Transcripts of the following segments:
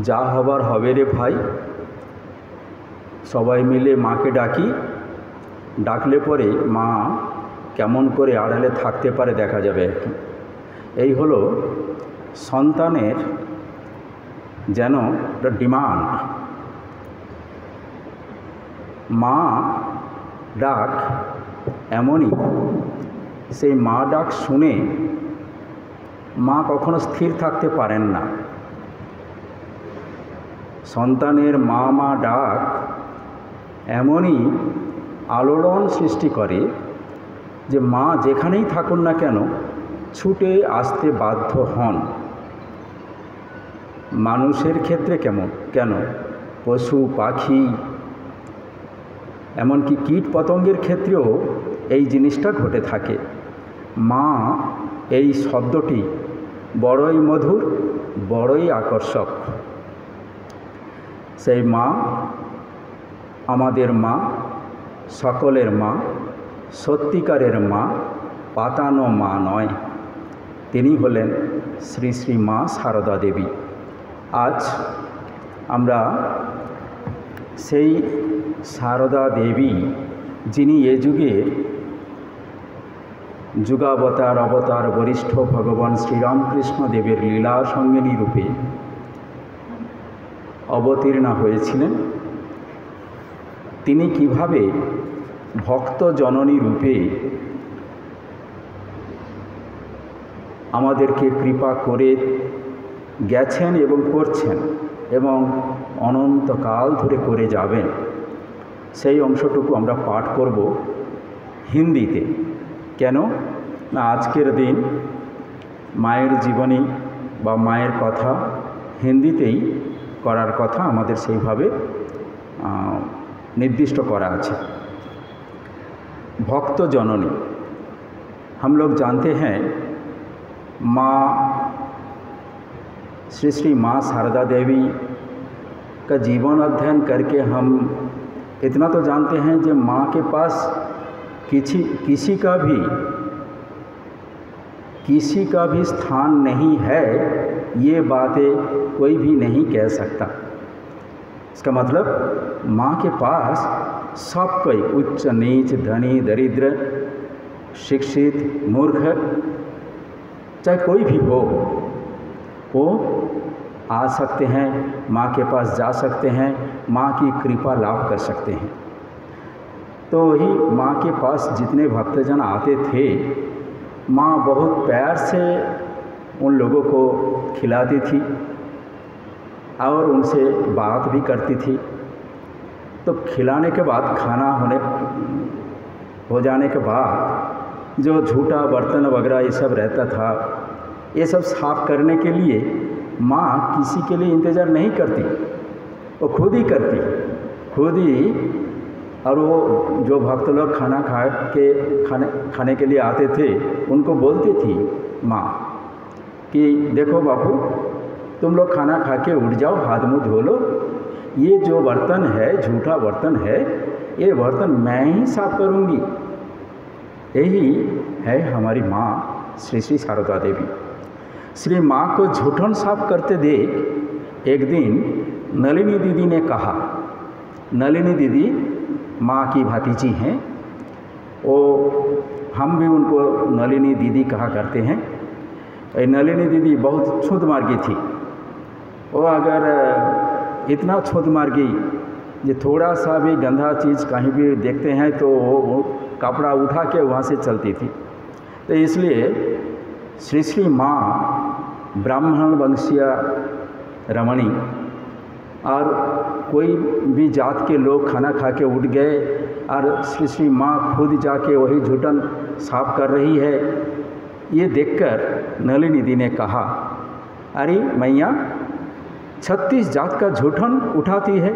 যা হবার হবে রে ভাই, সবাই মিলে মাকে ডাকি, ডাকলে পরে মা কেমন করে আড়ালে থাকতে পারে দেখা যাবে। এই হলো সন্তানের যেন একটা ডিমান্ড। মা ডাক এমনই, সেই মা ডাক শুনে মা কখনো স্থির থাকতে পারেন না। সন্তানের মা মা ডাক এমনই আলোড়ন সৃষ্টি করে যে মা যেখানেই থাকুন না কেন ছুটে আসতে বাধ্য হন। মানুষের ক্ষেত্রে কেন পশু পাখি এমনকি কীট পতঙ্গের ক্ষেত্রেও এই জিনিসটা ঘটে থাকে। মা এই শব্দটি বড়ই মধুর, বড়ই আকর্ষক। সেই মা আমাদের মা, সকলের মা, সত্যিকারের মা, পাতানো মা নয়। তিনি হলেন শ্রী শ্রী মা সারদা দেবী। আজ আমরা সেই সারদা দেবী, যিনি এ যুগের যুগাবতার অবতার বরিষ্ঠ ভগবান শ্রীরামকৃষ্ণ দেবের লীলা সঙ্গিনী রূপে অবতীর্ণা হয়েছিলেন, তিনি কিভাবে ভক্ত জননী রূপে আমাদেরকে কৃপা করে গেছেন এবং করছেন এবং অনন্তকাল ধরে করে যাবেন, সেই অংশটুকু আমরা পাঠ করব হিন্দিতে। কেন না, আজকের দিন মায়ের জীবনী বা মায়ের কথা হিন্দিতেই করার কথা আমাদের সেইভাবে निर्दिष्ट करा है। भक्त जननी, हम लोग जानते हैं माँ श्री श्री माँ शारदा देवी का जीवन अध्ययन करके हम इतना तो जानते हैं कि माँ के पास किसी का भी स्थान नहीं है, ये बातें कोई भी नहीं कह सकता। इसका मतलब माँ के पास सब कोई, उच्च नीच, धनी दरिद्र, शिक्षित मूर्ख, चाहे कोई भी हो, वो आ सकते हैं, माँ के पास जा सकते हैं, माँ की कृपा लाभ कर सकते हैं। तो वही माँ के पास जितने भक्तजन आते थे, माँ बहुत प्यार से उन लोगों को खिलाती थी और उनसे बात भी करती थी। तो खिलाने के बाद, खाना हो जाने के बाद जो झूठा बर्तन वगैरह ये सब रहता था, ये सब साफ करने के लिए माँ किसी के लिए इंतज़ार नहीं करती, वो खुद ही करती, खुद ही। और वो जो भक्त लोग खाने के लिए आते थे, उनको बोलती थी माँ कि देखो बापू, तुम लोग खाना खा के उठ जाओ, हाथ मुँह धो लो, ये जो बर्तन है, झूठा बर्तन है, ये बर्तन मैं ही साफ करूँगी। यही है हमारी माँ श्री श्री शारदा देवी। श्री माँ को झूठन साफ करते देख एक दिन नलिनी दीदी ने कहा, नलिनी दीदी माँ की भतीजी हैं, वो हम भी उनको नलिनी दीदी कहा करते हैं। नलिनी दीदी बहुत छूत मार्गी थी। वो अगर इतना छूत मार्गी, ये थोड़ा सा भी गंदा चीज़ कहीं भी देखते हैं तो वो कपड़ा उठा के वहाँ से चलती थी। तो इसलिए श्री श्री माँ ब्राह्मण वंशीय रमणी, और कोई भी जात के लोग खाना खा के उठ गए और श्री श्री माँ खुद जाके वही झूठन साफ कर रही है, ये देखकर नलिनी दी ने कहा, अरे मैया 36 जात का झूठन उठाती है।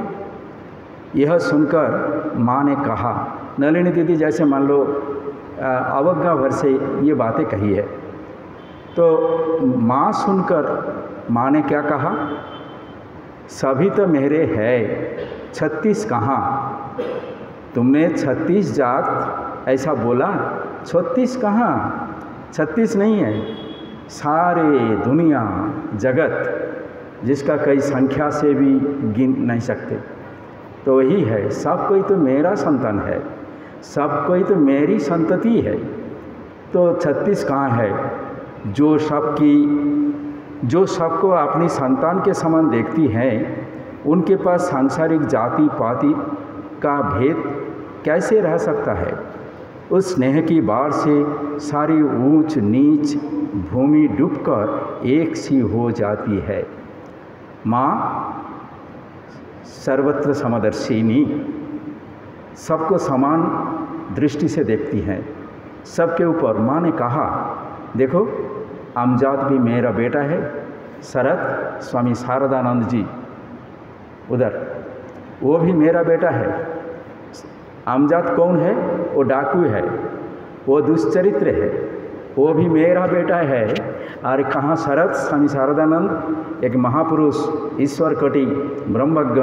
यह सुनकर माँ ने कहा, नलिनी दीदी जैसे मान लो अवज्ञा भर से ये बातें कही है। तो माँ सुनकर माँ ने क्या कहा, सभी तो मेरे है, 36 कहाँ? तुमने 36 जात ऐसा बोला, 36 कहाँ? 36 नहीं है, सारे दुनिया जगत जिसका कई संख्या से भी गिन नहीं सकते। तो वही है, सब कोई तो मेरा संतान है, सब कोई तो मेरी संतति है। तो 36 कहाँ है? जो सबको अपनी संतान के समान देखती हैं, उनके पास सांसारिक जाति पाति का भेद कैसे रह सकता है? उस स्नेह की बाढ़ से सारी ऊंच नीच भूमि डूबकर एक सी हो जाती है। माँ सर्वत्र समदर्शिनी, सबको समान दृष्टि से देखती हैं, सबके ऊपर। माँ ने कहा, देखो अमजाद भी मेरा बेटा है, शरत स्वामी शारदानंद जी उधर, वो भी मेरा बेटा है। अमजाद कौन है? वो डाकू है, वो दुष्चरित्र है, वो भी मेरा बेटा है। और कहाँ शरत स्वामी शारदानंद, एक महापुरुष, ईश्वर कोटि ब्रह्मज्ञ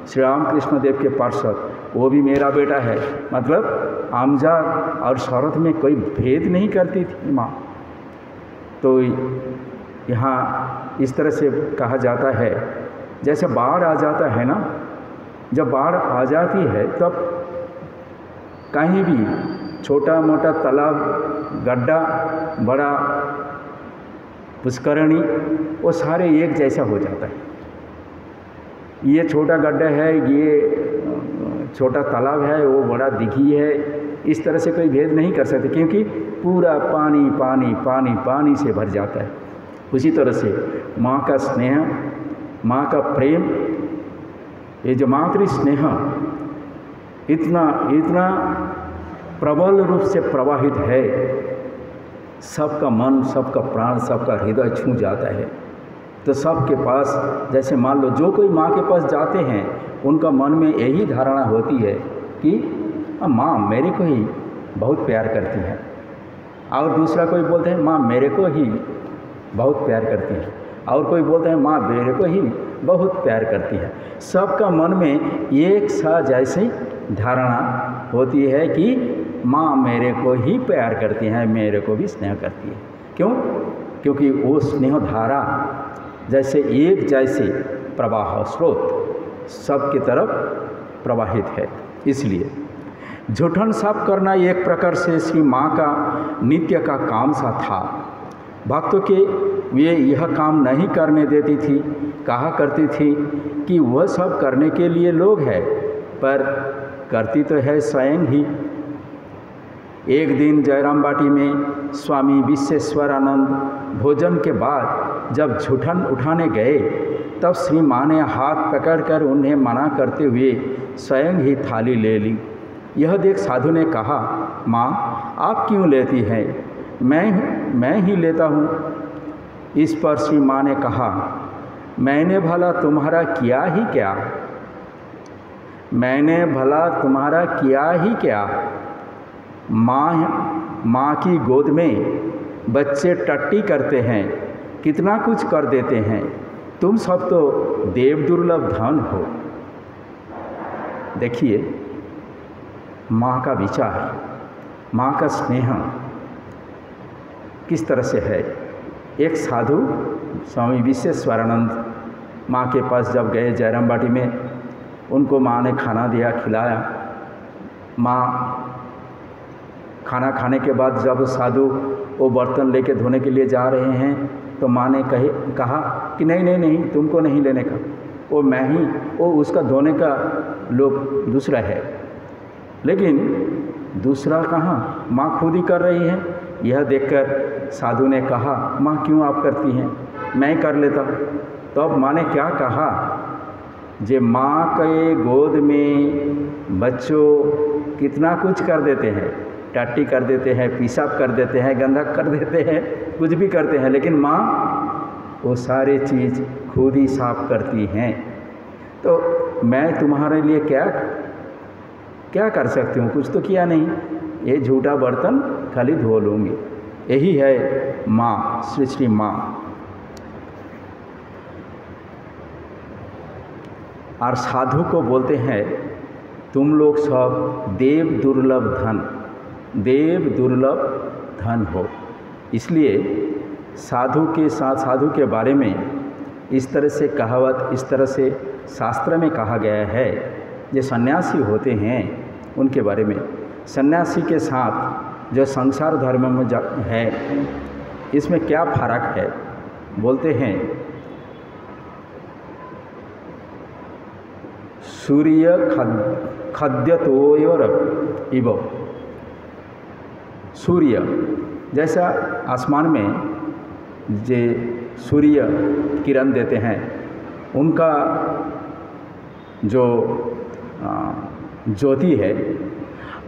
श्री रामकृष्ण देव के पार्षद, वो भी मेरा बेटा है। मतलब अमजाद और शरत में कोई भेद नहीं करती थी माँ। तो यहाँ इस तरह से कहा जाता है, जैसे बाढ़ आ जाता है ना, जब बाढ़ आ जाती है तब कहीं भी छोटा मोटा तालाब, गड्ढा, बड़ा पुष्करणी, वो सारे एक जैसा हो जाता है। ये छोटा गड्ढा है, ये छोटा तालाब है, वो बड़ा दिघी है, इस तरह से कोई भेद नहीं कर सकते, क्योंकि पूरा पानी पानी पानी पानी से भर जाता है। उसी तरह से माँ का स्नेह, माँ का प्रेम, ये जो मातृ स्नेह इतना प्रबल रूप से प्रवाहित है, सबका मन, सबका प्राण, सबका हृदय छू जाता है। तो सबके पास, जैसे मान लो जो कोई माँ के पास जाते हैं, उनका मन में यही धारणा होती है कि माँ मेरे को ही बहुत प्यार करती है, और दूसरा कोई बोलते हैं माँ मेरे को ही बहुत प्यार करती है, और कोई बोलते हैं माँ मेरे को ही बहुत प्यार करती है। सबका मन में एक सा जैसी धारणा होती है कि माँ मेरे को ही प्यार करती है, मेरे को भी स्नेह करती है। क्यों? क्योंकि वो स्नेह धारा जैसे एक जैसे प्रवाह स्रोत सबकी तरफ प्रवाहित है। इसलिए जूठन साफ करना एक प्रकार से श्री माँ का नित्य का काम सा था। भक्तों के वे यह काम नहीं करने देती थी, कहा करती थी कि वह सब करने के लिए लोग हैं, पर करती तो है स्वयं ही। एक दिन जयराम बाटी में स्वामी विश्वेश्वरानंद भोजन के बाद जब जूठन उठाने गए, तब श्री माँ ने हाथ पकड़कर उन्हें मना करते हुए स्वयं ही थाली ले ली। यह देख साधु ने कहा, माँ आप क्यों लेती हैं? मैं ही लेता हूँ। इस पर श्री माँ ने कहा, मैंने भला तुम्हारा किया ही क्या? मैंने भला तुम्हारा किया ही क्या? माँ की गोद में बच्चे टट्टी करते हैं, कितना कुछ कर देते हैं, तुम सब तो देव दुर्लभ धन हो। देखिए माँ का विचार, माँ का स्नेह किस तरह से है। एक साधु स्वामी विश्वेश्वरानंद माँ के पास जब गए जयराम बाटी में, उनको माँ ने खाना दिया, खिलाया। माँ खाना खाने के बाद जब साधु वो बर्तन लेके धोने के लिए जा रहे हैं, तो माँ ने कहा कि नहीं तुमको नहीं लेने का, वो मैं ही, वो उसका धोने का लोग दूसरा है। लेकिन दूसरा कहाँ, माँ खुद ही कर रही है। यह देखकर साधु ने कहा, माँ क्यों आप करती हैं, मैं कर लेता। तो अब माँ ने क्या कहा, जे माँ के गोद में बच्चों कितना कुछ कर देते हैं, टट्टी कर देते हैं, पेशाब कर देते हैं, गंदक कर देते हैं, कुछ भी करते हैं, लेकिन माँ वो सारे चीज़ खुद ही साफ करती हैं। तो मैं तुम्हारे लिए क्या कर सकती हूँ? कुछ तो किया नहीं, ये झूठा बर्तन खाली धो लूँगी। यही है माँ, श्री माँ। और साधु को बोलते हैं, तुम लोग सब देव दुर्लभ धन हो। इसलिए साधु के बारे में इस तरह से कहावत, इस तरह से शास्त्र में कहा गया है। जो सन्यासी होते हैं उनके बारे में, सन्यासी के साथ जो संसार धर्म में है इसमें क्या फर्क है। बोलते हैं सूर्य खद्यतोयोर इव, सूर्य जैसा आसमान में जे सूर्य किरण देते हैं, उनका जो ज्योति है,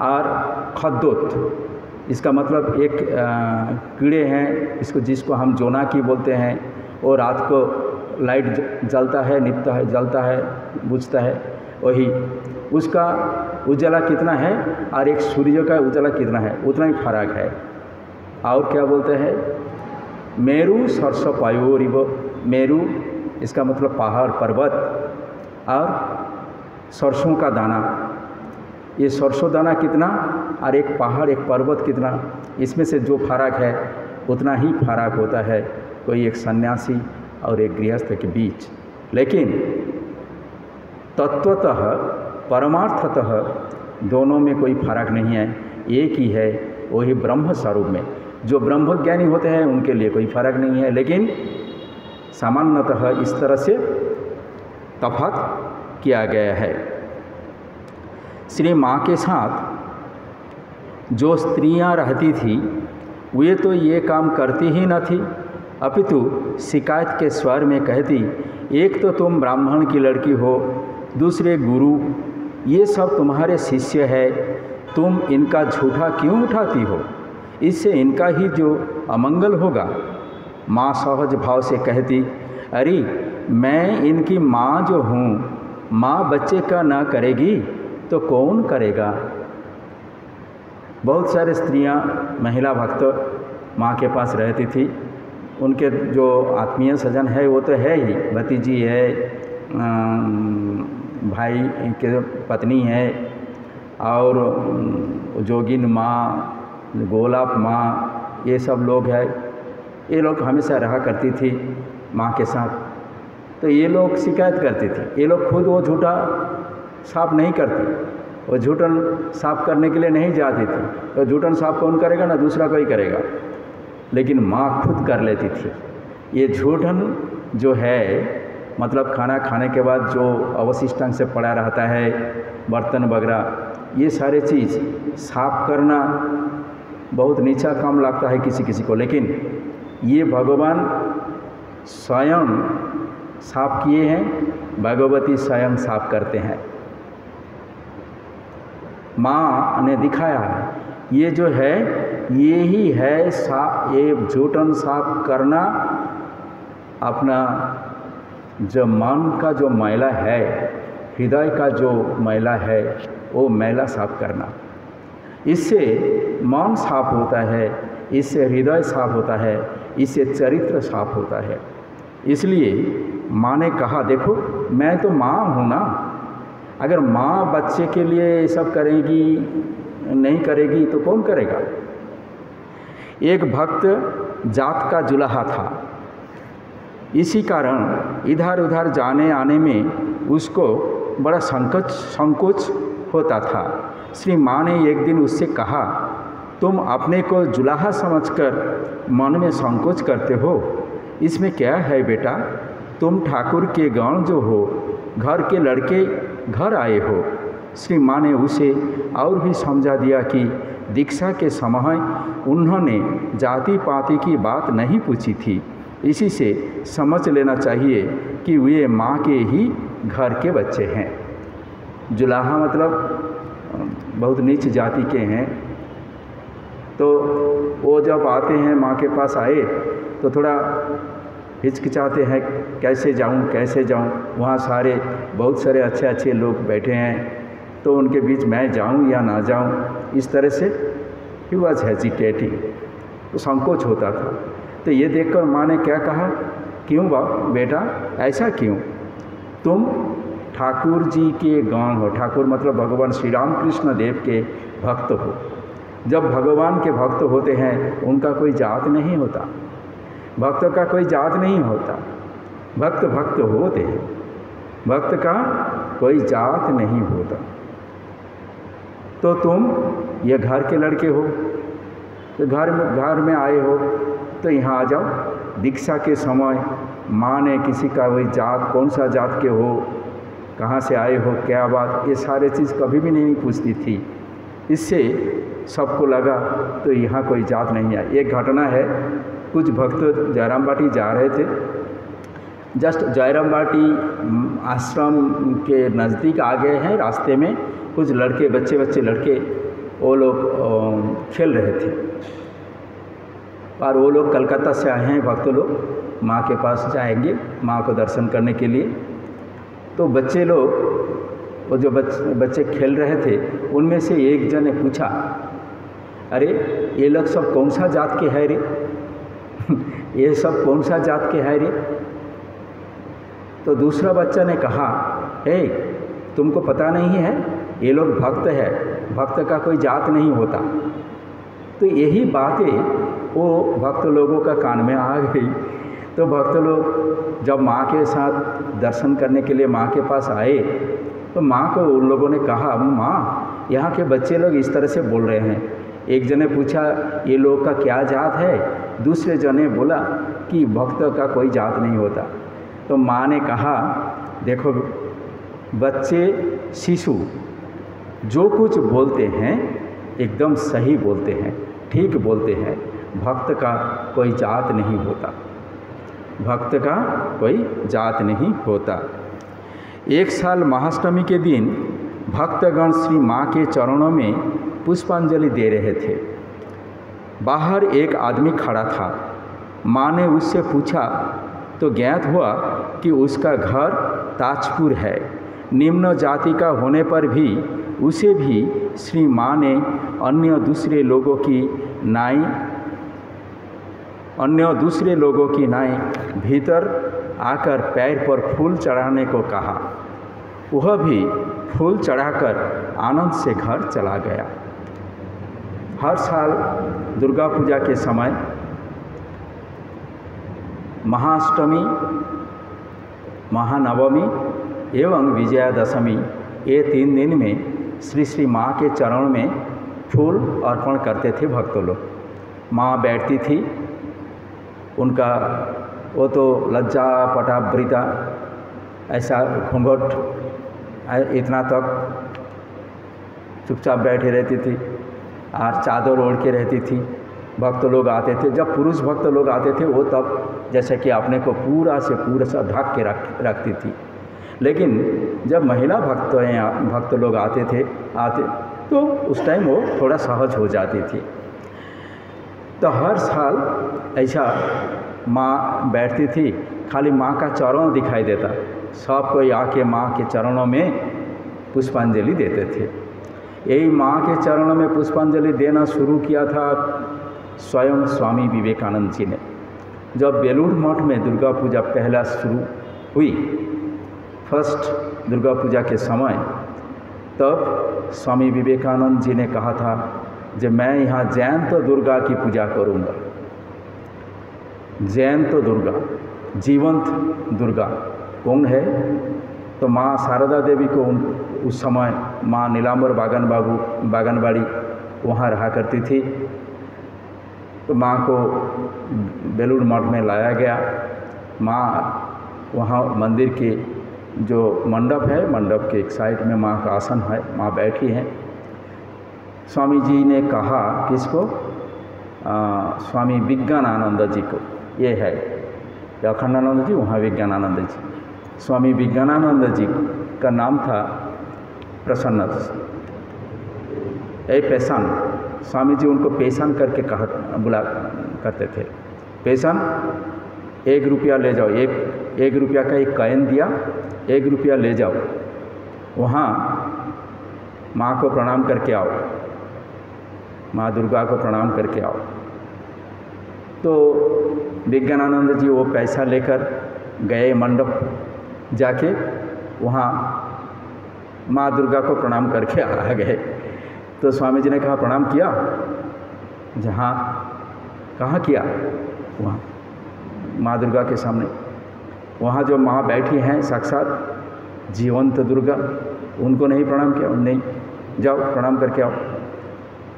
और खद्योत इसका मतलब एक कीड़े हैं, इसको जिसको हम जोनाकी बोलते हैं, और रात को लाइट जलता है, निपता है, जलता है, बुझता है, वही उसका उजाला कितना है और एक सूर्य का उजाला कितना है, उतना ही फर्क है। और क्या बोलते हैं, मेरु सरसों पायोरिव, मेरु इसका मतलब पहाड़ पर्वत, और सरसों का दाना, ये सरसों दाना कितना और एक पहाड़ एक पर्वत कितना, इसमें से जो फर्क है उतना ही फर्क होता है कोई एक सन्यासी और एक गृहस्थ के बीच। लेकिन तत्वतः परमार्थतः दोनों में कोई फर्क नहीं है, एक ही है, वही ब्रह्म स्वरूप में। जो ब्रह्मज्ञानी होते हैं उनके लिए कोई फर्क नहीं है, लेकिन सामान्यतः इस तरह से तफात किया गया है। श्री माँ के साथ जो स्त्रियां रहती थी वे तो ये काम करती ही न थी, अपितु शिकायत के स्वर में कहती, एक तो तुम ब्राह्मण की लड़की हो, दूसरे गुरु, ये सब तुम्हारे शिष्य है, तुम इनका झूठा क्यों उठाती हो, इससे इनका ही जो अमंगल होगा। माँ सहज भाव से कहती, अरे मैं इनकी माँ जो हूँ, माँ बच्चे का ना करेगी तो कौन करेगा। बहुत सारे स्त्रियां, महिला भक्त माँ के पास रहती थी, उनके जो आत्मीय सजन है वो तो है ही, भतीजी है, भाई के पत्नी है, और जोगिन माँ, गोलाप माँ, ये सब लोग हैं। ये लोग हमेशा रहा करती थी माँ के साथ। तो ये लोग शिकायत करती थी, ये लोग खुद वो झूठा साफ नहीं करती, वो झूठन साफ करने के लिए नहीं जाती थी। तो झूठन साफ कौन करेगा ना, दूसरा कोई करेगा, लेकिन माँ खुद कर लेती थी। ये झूठन जो है मतलब खाना खाने के बाद जो अवशिष्टांश से पड़ा रहता है, बर्तन वगैरह, ये सारे चीज़ साफ करना बहुत नीचा काम लगता है किसी किसी को, लेकिन ये भगवान स्वयं साफ किए हैं, भगवती स्वयं साफ करते हैं। माँ ने दिखाया है, ये जो है ये ही है ये झूठन साफ करना, अपना जो मन का जो मैला है, हृदय का जो मैला है, वो मैला साफ करना। इससे मन साफ होता है, इससे हृदय साफ होता है, इससे चरित्र साफ होता है। इसलिए माँ ने कहा, देखो मैं तो माँ हूँ ना, अगर माँ बच्चे के लिए ये सब करेगी नहीं करेगी तो कौन करेगा। एक भक्त जात का जुलाहा था, इसी कारण इधर उधर जाने आने में उसको बड़ा संकोच होता था। श्री माँ ने एक दिन उससे कहा, तुम अपने को जुलाहा समझकर मन में संकोच करते हो, इसमें क्या है बेटा, तुम ठाकुर के गण जो हो, घर के लड़के घर आए हो। श्री माँ ने उसे और भी समझा दिया कि दीक्षा के समय उन्होंने जाति पाति की बात नहीं पूछी थी, इसी से समझ लेना चाहिए कि वे माँ के ही घर के बच्चे हैं। जुलाहा मतलब बहुत नीच जाति के हैं। तो वो जब आते हैं माँ के पास आए तो थोड़ा हिचकिचाते हैं, कैसे जाऊँ, वहाँ सारे बहुत सारे अच्छे अच्छे लोग बैठे हैं, तो उनके बीच मैं जाऊँ या ना जाऊँ, इस तरह से ही वॉज हेजिटेटिंग, तो संकोच होता था। तो ये देखकर माँ ने क्या कहा, क्यों बेटा ऐसा क्यों, तुम ठाकुर जी के गण हो, ठाकुर मतलब भगवान श्री राम कृष्ण देव के भक्त हो। जब भगवान के भक्त होते हैं उनका कोई जात नहीं होता, भक्तों का कोई जात नहीं होता। भक्त भक्त होते हैं, भक्त का कोई जात नहीं होता। तो तुम ये घर के लड़के हो, तो घर में आए हो तो यहाँ आ जाओ। दीक्षा के समय माँ ने किसी का वही जात, कौन सा जात के हो, कहाँ से आए हो, क्या बात, ये सारे चीज़ कभी भी नहीं पूछती थी। इससे सबको लगा तो यहाँ कोई जात नहीं है। एक घटना है, कुछ भक्त जयराम बाटी जा रहे थे, जस्ट जयराम बाटी आश्रम के नज़दीक आ गए हैं। रास्ते में कुछ लड़के, बच्चे लड़के, वो लोग खेल रहे थे और वो लोग कलकत्ता से आए हैं, भक्त लोग माँ के पास जाएंगे माँ को दर्शन करने के लिए। तो बच्चे लोग, वो जो बच्चे खेल रहे थे, उनमें से एक जन ने पूछा, अरे ये लोग सब कौन सा जात के है रे? ये सब कौन सा जात के है रे? तो दूसरा बच्चा ने कहा, तुमको पता नहीं है, ये लोग भक्त है, भक्त का कोई जात नहीं होता। तो यही बातें वो भक्त लोगों का कान में आ गई। तो भक्त लोग जब माँ के साथ दर्शन करने के लिए माँ के पास आए तो माँ को उन लोगों ने कहा, माँ यहाँ के बच्चे लोग इस तरह से बोल रहे हैं। एक जने पूछा, ये लोग का क्या जात है? दूसरे जने बोला कि भक्त का कोई जात नहीं होता। तो माँ ने कहा, देखो बच्चे, शिशु जो कुछ बोलते हैं एकदम सही बोलते हैं, ठीक बोलते हैं। भक्त का कोई जात नहीं होता, भक्त का कोई जात नहीं होता। एक साल महाअष्टमी के दिन भक्तगण श्री माँ के चरणों में पुष्पांजलि दे रहे थे। बाहर एक आदमी खड़ा था। माँ ने उससे पूछा तो ज्ञात हुआ कि उसका घर ताजपुर है। निम्न जाति का होने पर भी उसे भी श्री माँ ने अन्य दूसरे लोगों की नाई भीतर आकर पैर पर फूल चढ़ाने को कहा। वह भी फूल चढ़ाकर आनंद से घर चला गया। हर साल दुर्गा पूजा के समय महाअष्टमी, महानवमी एवं विजयादशमी, ये 3 दिन में श्री माँ के चरण में फूल अर्पण करते थे भक्त लोग। माँ बैठती थी, उनका वो तो लज्जा पटावृता, ऐसा घूंघट इतना तक चुपचाप बैठी रहती थी और चादर ओढ़ के रहती थी। भक्त लोग आते थे, जब पुरुष भक्त लोग आते थे वो तब जैसे कि अपने को पूरा से ढक के रखती थी। लेकिन जब महिला भक्त लोग आते तो उस टाइम वो थोड़ा सहज हो जाती थी। तो हर साल ऐसा माँ बैठती थी, खाली माँ का चरण दिखाई देता, सब कोई आके माँ के चरणों में पुष्पांजलि देते थे। यही माँ के चरणों में पुष्पांजलि देना शुरू किया था स्वयं स्वामी विवेकानंद जी ने। जब बेलूर मठ में दुर्गा पूजा पहला शुरू हुई, फर्स्ट दुर्गा पूजा के समय, तब स्वामी विवेकानंद जी ने कहा था कि मैं यहाँ जयंत दुर्गा की पूजा करूँगा। जयंत दुर्गा, जीवंत दुर्गा कौन है? तो माँ शारदा देवी को उस समय माँ नीलांबर बागनबाड़ी वहाँ रहा करती थी। तो माँ को बेलूर मठ में लाया गया। माँ वहाँ मंदिर के जो मंडप है, मंडप के एक साइड में माँ का आसन है, माँ बैठी हैं। स्वामी जी ने कहा किसको? स्वामी विज्ञानानंद जी को। ये है अखंडानंद जी, वहाँ विज्ञानानंद जी। स्वामी विज्ञानानंद जी का नाम था प्रसन्न पेशान। स्वामी जी उनको पेशान करके बुला करते थे। पेशान, 1 रुपया ले जाओ, एक रुपया का एक कॉइन दिया, 1 रुपया ले जाओ, वहाँ माँ को प्रणाम करके आओ, माँ दुर्गा को प्रणाम करके आओ। तो विज्ञानानंद जी वो पैसा लेकर गए मंडप, जाके वहाँ माँ दुर्गा को प्रणाम करके आ गए। तो स्वामी जी ने कहा, प्रणाम किया? जहाँ कहाँ किया? वहाँ माँ दुर्गा के सामने। वहाँ जो माँ बैठी हैं साक्षात जीवंत दुर्गा, उनको नहीं प्रणाम किया? नहीं, जाओ प्रणाम करके आओ।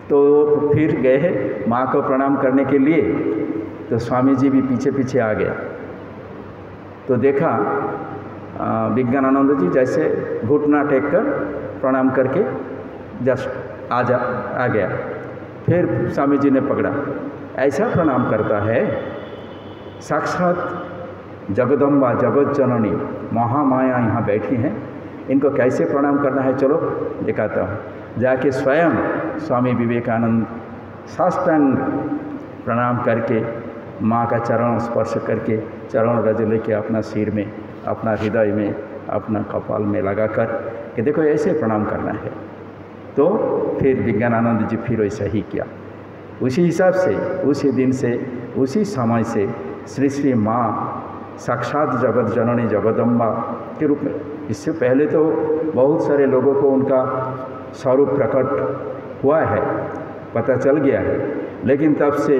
तो फिर गए माँ को प्रणाम करने के लिए, तो स्वामी जी भी पीछे पीछे आ गया। तो देखा विज्ञानानंद जी जैसे घुटना टेक कर प्रणाम करके जस्ट आ गया। फिर स्वामी जी ने पकड़ा, ऐसा प्रणाम करता है साक्षात जगदम्बा जगत जननी महामाया यहाँ बैठी हैं, इनको कैसे प्रणाम करना है, चलो दिखाता हूँ। जाके स्वयं स्वामी विवेकानंद साष्टांग प्रणाम करके माँ का चरण स्पर्श करके चरण रज लेके अपना सिर में, अपना हृदय में, अपना कपाल में लगा कर कि देखो ऐसे प्रणाम करना है। तो फिर विज्ञानानंद जी फिर वैसा ही किया। उसी हिसाब से उसी दिन से उसी समय से श्री श्री माँ साक्षात जगत जननी जगदम्बा के रूप में, इससे पहले तो बहुत सारे लोगों को उनका स्वरूप प्रकट हुआ है, पता चल गया है, लेकिन तब से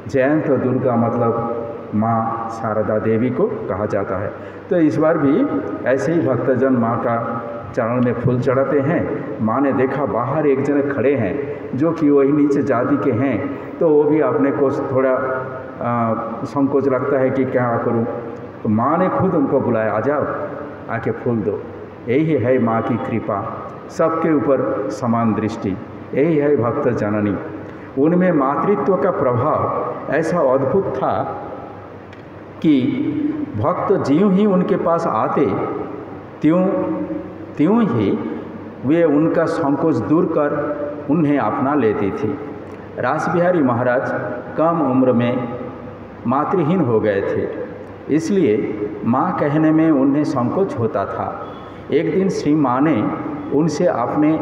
जयंत दुर्गा मतलब माँ शारदा देवी को कहा जाता है। तो इस बार भी ऐसे ही भक्तजन माँ का चरण में फूल चढ़ाते हैं। माँ ने देखा बाहर एक जने खड़े हैं जो कि वही नीचे जाति के हैं, तो वो भी अपने को थोड़ा संकोच लगता है कि क्या करूं। तो माँ ने खुद उनको बुलाया, आ जाओ आके फूल दो। यही है माँ की कृपा, सबके ऊपर समान दृष्टि, यही है भक्त जननी। उनमें मातृत्व का प्रभाव ऐसा अद्भुत था कि भक्त ज्यों ही उनके पास आते त्यों ही वे उनका संकोच दूर कर उन्हें अपना लेती थी। रासबिहारी महाराज कम उम्र में मातृहीन हो गए थे, इसलिए माँ कहने में उन्हें संकोच होता था। एक दिन श्री माँ ने उनसे अपने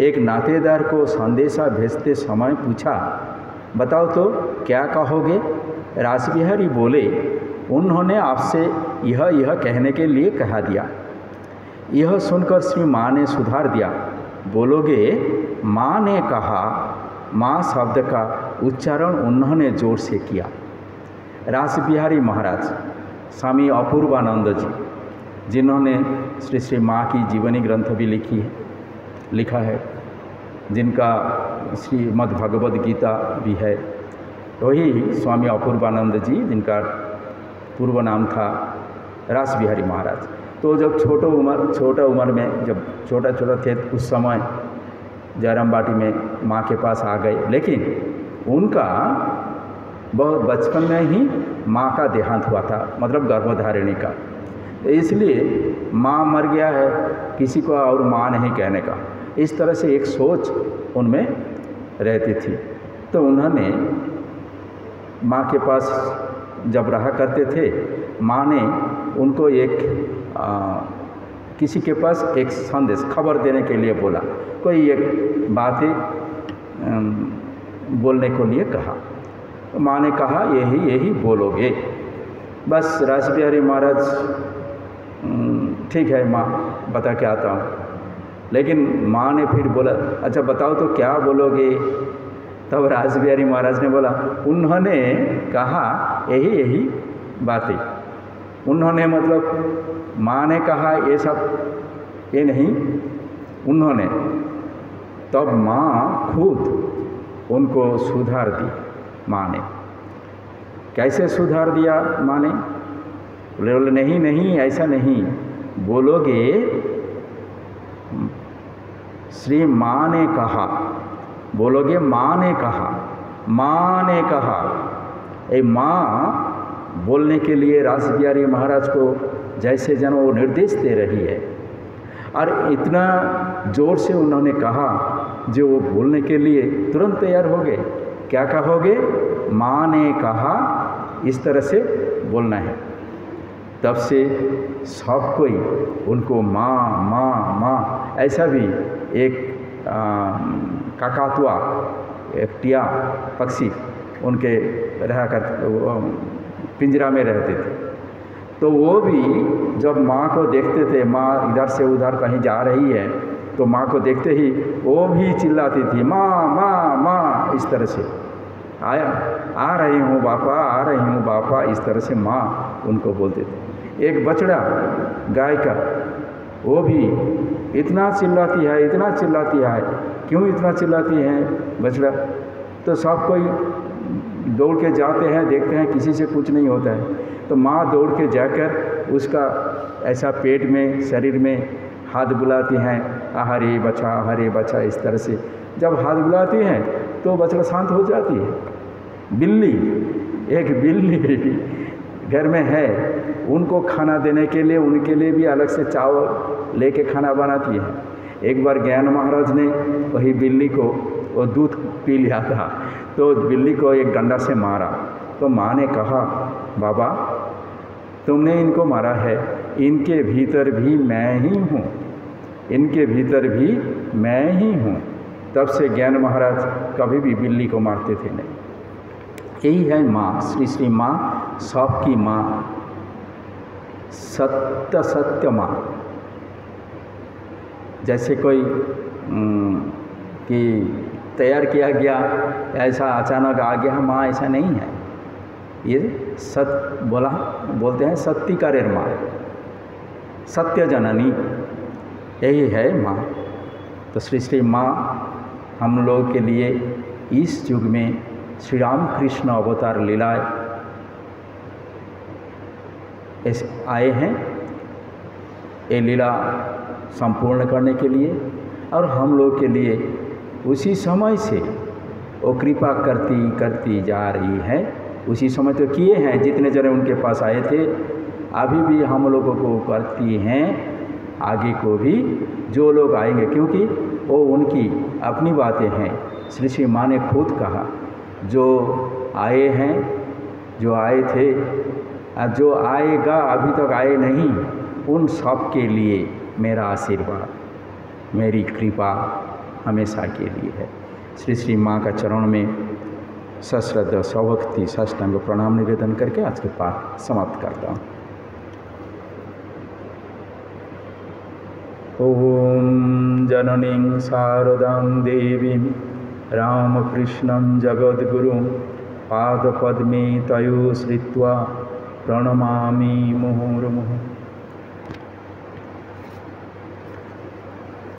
एक नातेदार को संदेशा भेजते समय पूछा, बताओ तो क्या कहोगे? रासबिहारी बोले, उन्होंने आपसे यह कहने के लिए कहा दिया। यह सुनकर श्री माँ ने सुधार दिया, बोलोगे माँ ने कहा। माँ शब्द का उच्चारण उन्होंने जोर से किया। रासबिहारी महाराज स्वामी अपूर्वानंद जी, जिन्होंने श्री श्री माँ की जीवनी ग्रंथ भी लिखा है, जिनका श्रीमद् भगवद गीता भी है, वही स्वामी अपूर्वानंद जी, जिनका पूर्व नाम था रासबिहारी महाराज। तो जब छोटा उम्र में जब छोटा थे उस समय जयराम बाटी में माँ के पास आ गए, लेकिन उनका बहुत बचपन में ही माँ का देहांत हुआ था, मतलब गर्भधारिणी का। तो इसलिए माँ मर गया है, किसी को और माँ नहीं कहने का, इस तरह से एक सोच उनमें रहती थी। तो उन्होंने माँ के पास जब रहा करते थे, माँ ने उनको किसी के पास एक संदेश खबर देने के लिए बोला, कोई एक बातें बोलने को लिए कहा। तो माँ ने कहा यही बोलोगे। बस रासबिहारी महाराज ठीक है माँ बता के आता हूँ। लेकिन माँ ने फिर बोला, अच्छा बताओ तो क्या बोलोगे? तब रासबिहारी महाराज ने बोला, उन्होंने कहा यही बातें। उन्होंने मतलब माँ ने कहा ये सब ये नहीं, उन्होंने। तब माँ खुद उनको सुधार दी। माँ ने कैसे सुधार दिया? माँ ने बोले नहीं ऐसा नहीं बोलोगे, श्री माँ ने कहा बोलोगे, माँ ने कहा। ये माँ बोलने के लिए रासबिहारी महाराज को जैसे जन वो निर्देश दे रही है, और इतना जोर से उन्होंने कहा जो वो बोलने के लिए तुरंत तैयार हो गए। क्या कहोगे? माँ ने कहा, इस तरह से बोलना है। तब से सब कोई उनको माँ ऐसा भी एक काकातुआ एक टिया पक्षी उनके रहा कर पिंजरा में रहते थे, तो वो भी जब माँ को देखते थे, माँ इधर से उधर कहीं जा रही है, तो माँ को देखते ही वो भी चिल्लाती थी माँ, इस तरह से आ रही हूँ बापा, इस तरह से माँ उनको बोलते थे। एक बछड़ा गाय का, वो भी इतना चिल्लाती है, इतना चिल्लाती है। क्यों इतना चिल्लाती है बछड़ा? तो सब कोई दौड़ के जाते हैं, देखते हैं किसी से कुछ नहीं होता है। तो माँ दौड़ के जाकर उसका ऐसा पेट में, शरीर में हाथ बुलाती हैं, हरे बच्चा, हरे बच्चा, इस तरह से जब हाथ बुलाती हैं तो बछड़ा शांत हो जाती है। बिल्ली, एक बिल्ली घर में है, उनको खाना देने के लिए उनके लिए भी अलग से चावल लेके खाना बनाती है। एक बार ज्ञान महाराज ने वही बिल्ली को वो दूध पी लिया था, तो बिल्ली को एक डंडा से मारा। तो माँ ने कहा, बाबा तुमने इनको मारा है, इनके भीतर भी मैं ही हूँ, इनके भीतर भी मैं ही हूँ। तब से ज्ञान महाराज कभी भी बिल्ली को मारते थे नहीं। यही है माँ, श्री श्री माँ, सबकी माँ, सत्य सत्य माँ। जैसे कोई कि तैयार किया गया, ऐसा अचानक आ गया माँ, ऐसा नहीं है। ये बोलते हैं सत्तिकारेर माँ, सत्य जननी, यही है माँ। तो श्री श्री माँ हम लोग के लिए इस युग में श्री राम कृष्ण अवतार लीलाएं आए हैं, ये लीला संपूर्ण करने के लिए, और हम लोग के लिए उसी समय से वो कृपा करती करती जा रही है। उसी समय तो किए हैं, जितने जने उनके पास आए थे, अभी भी हम लोगों को करती हैं, आगे को भी जो लोग आएंगे, क्योंकि वो उनकी अपनी बातें हैं। श्री श्री माँ ने खुद कहा, जो आए हैं, जो आए थे, जो आएगा, अभी तक आए नहीं, उन सब के लिए मेरा आशीर्वाद, मेरी कृपा हमेशा के लिए है। श्री श्री माँ का चरण में सश्रद्धा सौभक्ति साष्टांग प्रणाम निवेदन करके आज के पाठ समाप्त करता हूँ। ओम जननीं शारदां देवीं रामकृष्णं जगद्गुरुं पादपद्मे तयो श्रित्वा प्रणमामि मुहुर्मुहुः।